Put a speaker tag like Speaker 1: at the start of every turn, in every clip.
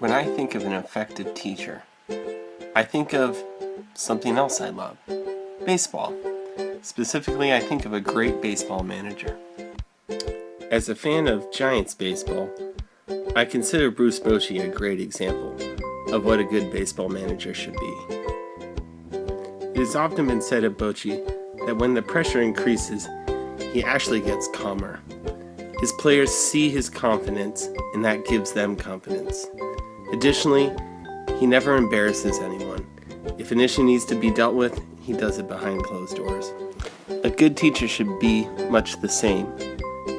Speaker 1: When I think of an effective teacher, I think of something else I love, baseball. Specifically, I think of a great baseball manager. As a fan of Giants baseball, I consider Bruce Bochy a great example of what a good baseball manager should be. It has often been said of Bochy that when the pressure increases, he actually gets calmer. His players see his confidence, and that gives them confidence. Additionally, he never embarrasses anyone. If an issue needs to be dealt with, he does it behind closed doors. A good teacher should be much the same,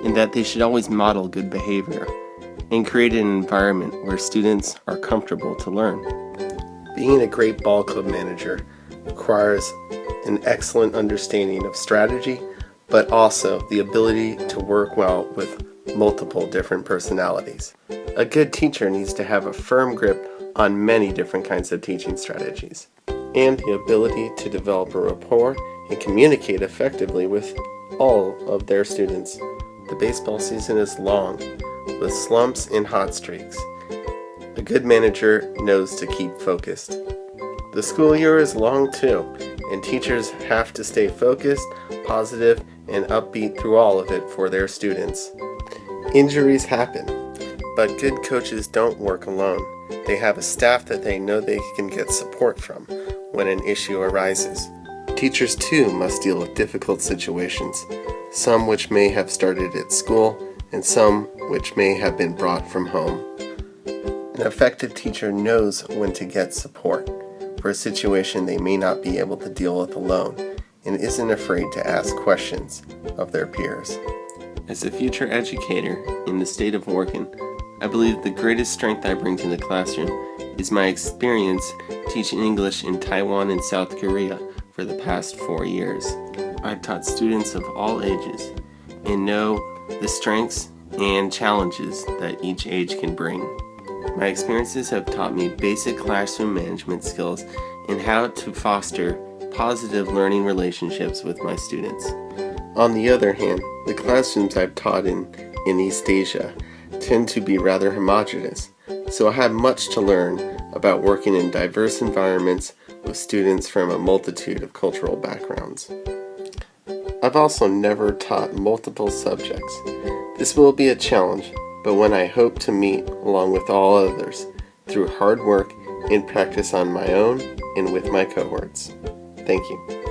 Speaker 1: in that they should always model good behavior and create an environment where students are comfortable to learn. Being a great ball club manager requires an excellent understanding of strategy, but also the ability to work well with multiple different personalities. A good teacher needs to have a firm grip on many different kinds of teaching strategies, and the ability to develop a rapport and communicate effectively with all of their students. The baseball season is long, with slumps and hot streaks. A good manager knows to keep focused. The school year is long too, and teachers have to stay focused, positive, and upbeat through all of it for their students. Injuries happen, but good coaches don't work alone. They have a staff that they know they can get support from when an issue arises. Teachers too must deal with difficult situations, some which may have started at school and some which may have been brought from home. An effective teacher knows when to get support for a situation they may not be able to deal with alone and isn't afraid to ask questions of their peers. As a future educator in the state of Oregon, I believe the greatest strength I bring to the classroom is my experience teaching English in Taiwan and South Korea for the past 4 years. I've taught students of all ages and know the strengths and challenges that each age can bring. My experiences have taught me basic classroom management skills and how to foster positive learning relationships with my students. On the other hand, the classrooms I've taught in East Asia tend to be rather homogeneous, so I have much to learn about working in diverse environments with students from a multitude of cultural backgrounds. I've also never taught multiple subjects. This will be a challenge, but one I hope to meet along with all others through hard work and practice on my own and with my cohorts. Thank you.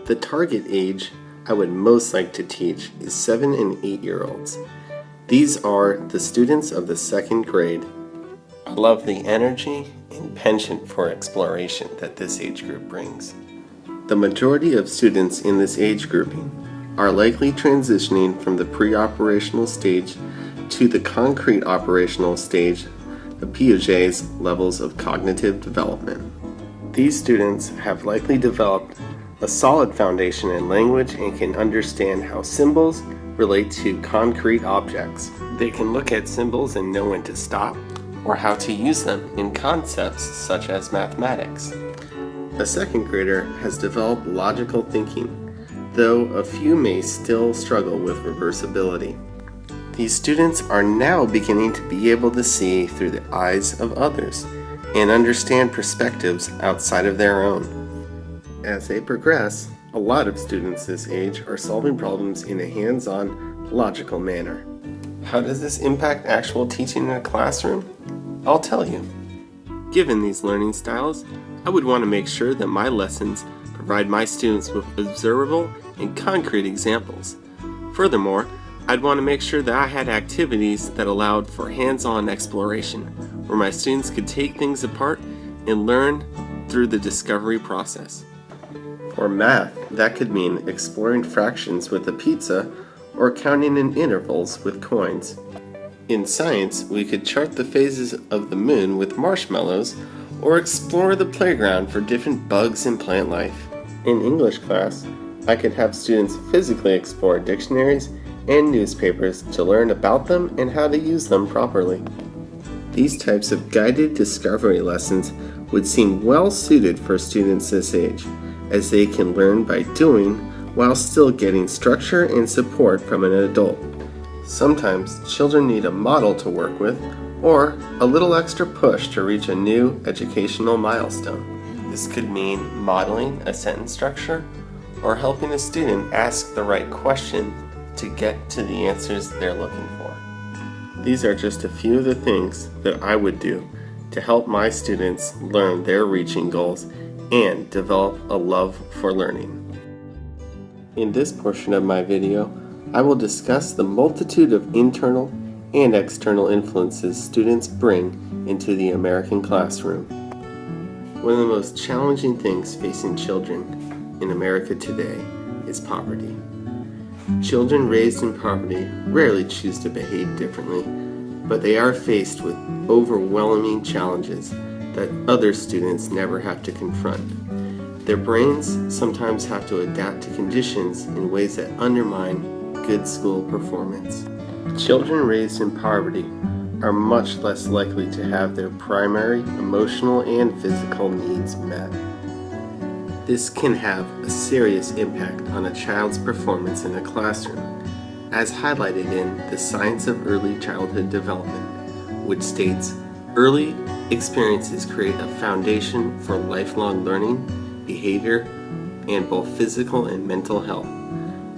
Speaker 1: The target age I would most like to teach is 7 and 8-year-olds. These are the students of the 2nd grade. I love the energy and penchant for exploration that this age group brings. The majority of students in this age grouping are likely transitioning from the pre-operational stage to the concrete operational stage of Piaget's levels of cognitive development. These students have likely developed a solid foundation in language and can understand how symbols relate to concrete objects. They can look at symbols and know when to stop, or how to use them in concepts such as mathematics. A 2nd grader has developed logical thinking, though a few may still struggle with reversibility. These students are now beginning to be able to see through the eyes of others and understand perspectives outside of their own. As they progress, a lot of students this age are solving problems in a hands-on, logical manner. How does this impact actual teaching in a classroom? I'll tell you. Given these learning styles, I would want to make sure that my lessons provide my students with observable and concrete examples. Furthermore, I'd want to make sure that I had activities that allowed for hands-on exploration, where my students could take things apart and learn through the discovery process. For math, that could mean exploring fractions with a pizza or counting in intervals with coins. In science, we could chart the phases of the moon with marshmallows or explore the playground for different bugs and plant life. In English class, I could have students physically explore dictionaries and newspapers to learn about them and how to use them properly. These types of guided discovery lessons would seem well suited for students this age, as they can learn by doing while still getting structure and support from an adult. Sometimes children need a model to work with or a little extra push to reach a new educational milestone. This could mean modeling a sentence structure or helping a student ask the right question to get to the answers they're looking for. These are just a few of the things that I would do to help my students learn their reaching goals and develop a love for learning. In this portion of my video, I will discuss the multitude of internal and external influences students bring into the American classroom. One of the most challenging things facing children in America today is poverty. Children raised in poverty rarely choose to behave differently, but they are faced with overwhelming challenges that other students never have to confront. Their brains sometimes have to adapt to conditions in ways that undermine good school performance. Children raised in poverty are much less likely to have their primary emotional and physical needs met. This can have a serious impact on a child's performance in a classroom, as highlighted in The Science of Early Childhood Development, which states, early experiences create a foundation for lifelong learning, behavior, and both physical and mental health.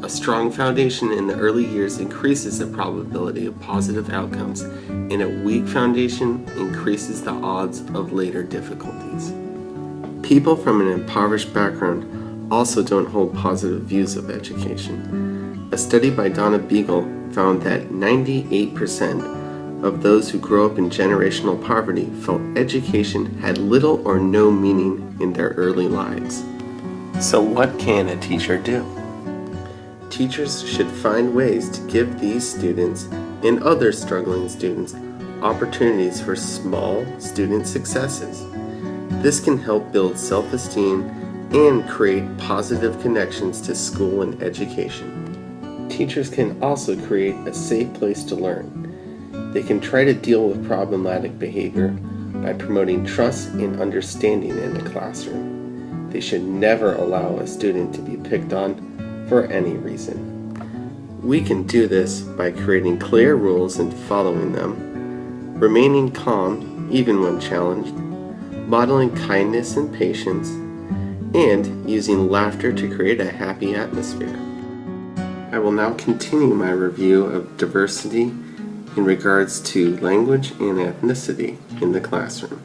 Speaker 1: A strong foundation in the early years increases the probability of positive outcomes, and a weak foundation increases the odds of later difficulties. People from an impoverished background also don't hold positive views of education. A study by Donna Beagle found that 98% of those who grow up in generational poverty felt education had little or no meaning in their early lives. So what can a teacher do? Teachers should find ways to give these students and other struggling students opportunities for small student successes. This can help build self-esteem and create positive connections to school and education. Teachers can also create a safe place to learn. They can try to deal with problematic behavior by promoting trust and understanding in the classroom. They should never allow a student to be picked on for any reason. We can do this by creating clear rules and following them, remaining calm even when challenged, modeling kindness and patience, and using laughter to create a happy atmosphere. I will now continue my review of diversity in regards to language and ethnicity in the classroom.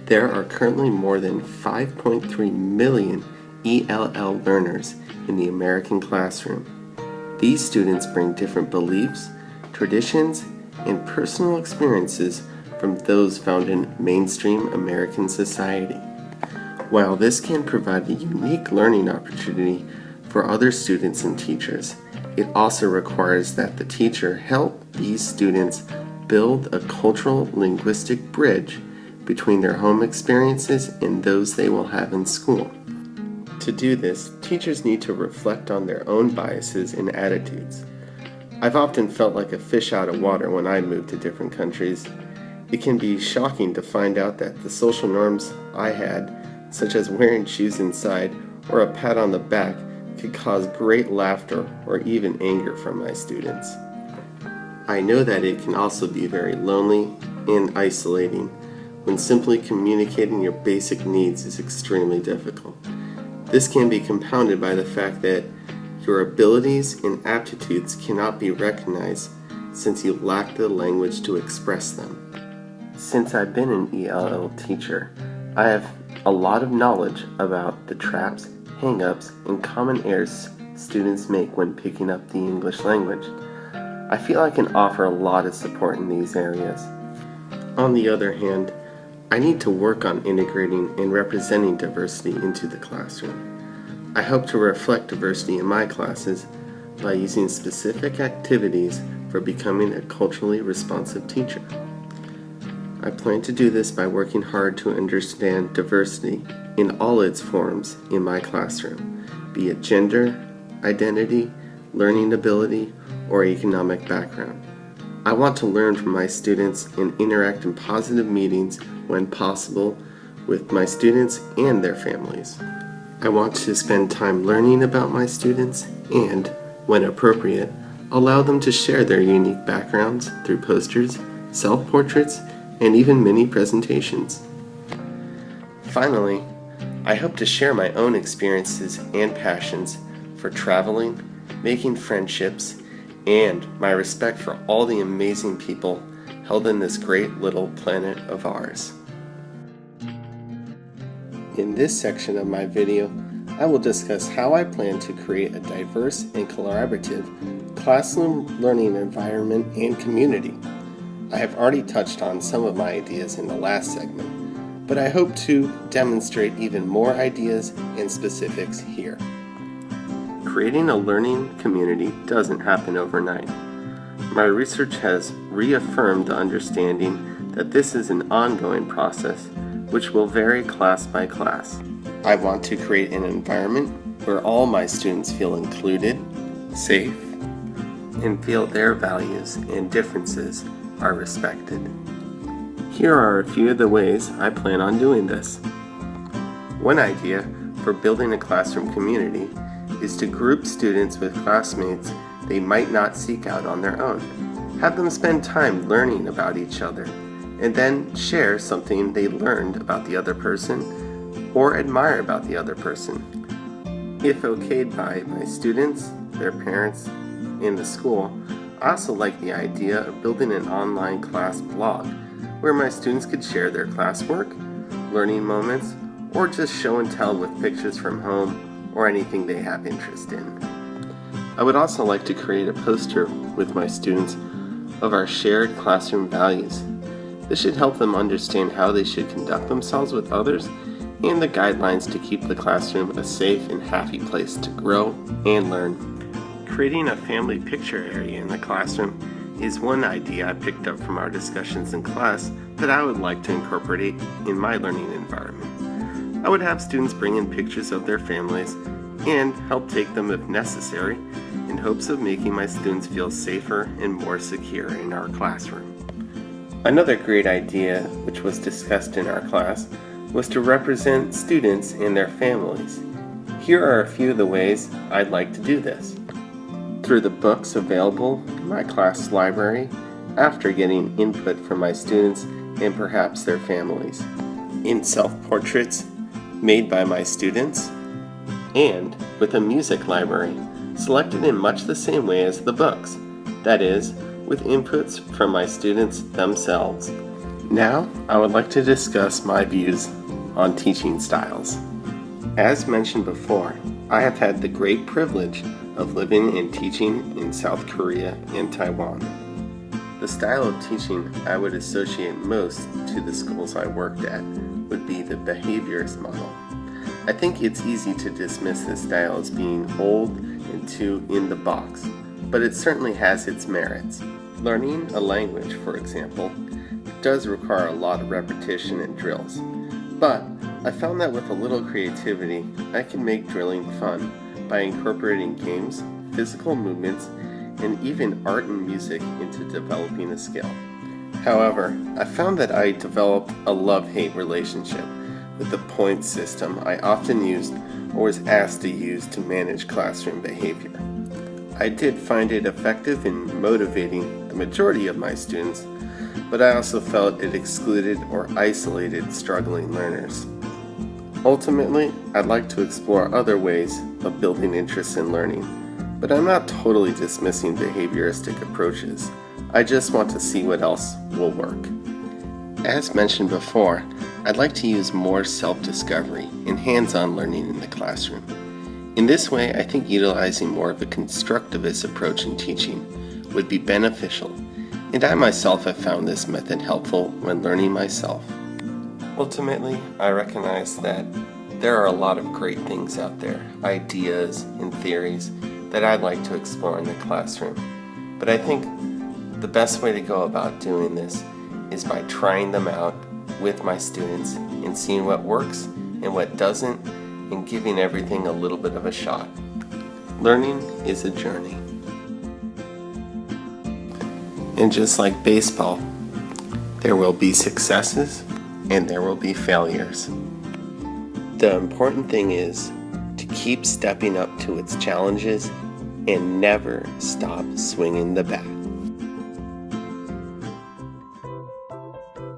Speaker 1: There are currently more than 5.3 million ELL learners in the American classroom. These students bring different beliefs, traditions, and personal experiences from those found in mainstream American society. While this can provide a unique learning opportunity for other students and teachers, it also requires that the teacher help these students build a cultural linguistic bridge between their home experiences and those they will have in school. To do this, teachers need to reflect on their own biases and attitudes. I've often felt like a fish out of water when I moved to different countries. It can be shocking to find out that the social norms I had, such as wearing shoes inside or a pat on the back, could cause great laughter or even anger from my students. I know that it can also be very lonely and isolating when simply communicating your basic needs is extremely difficult. This can be compounded by the fact that your abilities and aptitudes cannot be recognized since you lack the language to express them. Since I've been an ELL teacher, I have a lot of knowledge about the traps, hang-ups, and common errors students make when picking up the English language. I feel I can offer a lot of support in these areas. On the other hand, I need to work on integrating and representing diversity into the classroom. I hope to reflect diversity in my classes by using specific activities for becoming a culturally responsive teacher. I plan to do this by working hard to understand diversity in all its forms in my classroom, be it gender, identity, learning ability, or economic background. I want to learn from my students and interact in positive meetings when possible with my students and their families. I want to spend time learning about my students and, when appropriate, allow them to share their unique backgrounds through posters, self-portraits, and even mini presentations. Finally, I hope to share my own experiences and passions for traveling, making friendships, and my respect for all the amazing people held in this great little planet of ours. In this section of my video, I will discuss how I plan to create a diverse and collaborative classroom learning environment and community. I have already touched on some of my ideas in the last segment, but I hope to demonstrate even more ideas and specifics here. Creating a learning community doesn't happen overnight. My research has reaffirmed the understanding that this is an ongoing process which will vary class by class. I want to create an environment where all my students feel included, safe, and feel their values and differences are respected. Here are a few of the ways I plan on doing this. One idea for building a classroom community is to group students with classmates they might not seek out on their own. Have them spend time learning about each other, and then share something they learned about the other person or admire about the other person. If okayed by my students, their parents, and the school, I also like the idea of building an online class blog where my students could share their classwork, learning moments, or just show and tell with pictures from home or anything they have interest in. I would also like to create a poster with my students of our shared classroom values. This should help them understand how they should conduct themselves with others and the guidelines to keep the classroom a safe and happy place to grow and learn. Creating a family picture area in the classroom is one idea I picked up from our discussions in class that I would like to incorporate in my learning environment. I would have students bring in pictures of their families and help take them if necessary in hopes of making my students feel safer and more secure in our classroom. Another great idea, which was discussed in our class, was to represent students and their families. Here are a few of the ways I'd like to do this. Through the books available in my class library, after getting input from my students and perhaps their families. In self-portraits made by my students, and with a music library selected in much the same way as the books, that is, with inputs from my students themselves. Now, I would like to discuss my views on teaching styles. As mentioned before, I have had the great privilege of living and teaching in South Korea and Taiwan. The style of teaching I would associate most to the schools I worked at would be the behaviorist model. I think it's easy to dismiss this style as being old and too in the box, but it certainly has its merits. Learning a language, for example, does require a lot of repetition and drills, but I found that with a little creativity, I can make drilling fun by incorporating games, physical movements, and even art and music into developing a skill. However, I found that I developed a love-hate relationship with the points system I often used or was asked to use to manage classroom behavior. I did find it effective in motivating the majority of my students, but I also felt it excluded or isolated struggling learners. Ultimately, I'd like to explore other ways of building interest in learning, but I'm not totally dismissing behavioristic approaches. I just want to see what else will work. As mentioned before, I'd like to use more self-discovery and hands-on learning in the classroom. In this way, I think utilizing more of a constructivist approach in teaching would be beneficial, and I myself have found this method helpful when learning myself. Ultimately, I recognize that there are a lot of great things out there, ideas and theories that I'd like to explore in the classroom. But I think the best way to go about doing this is by trying them out with my students and seeing what works and what doesn't, and giving everything a little bit of a shot. Learning is a journey. And just like baseball, there will be successes and there will be failures. The important thing is to keep stepping up to its challenges and never stop swinging the bat.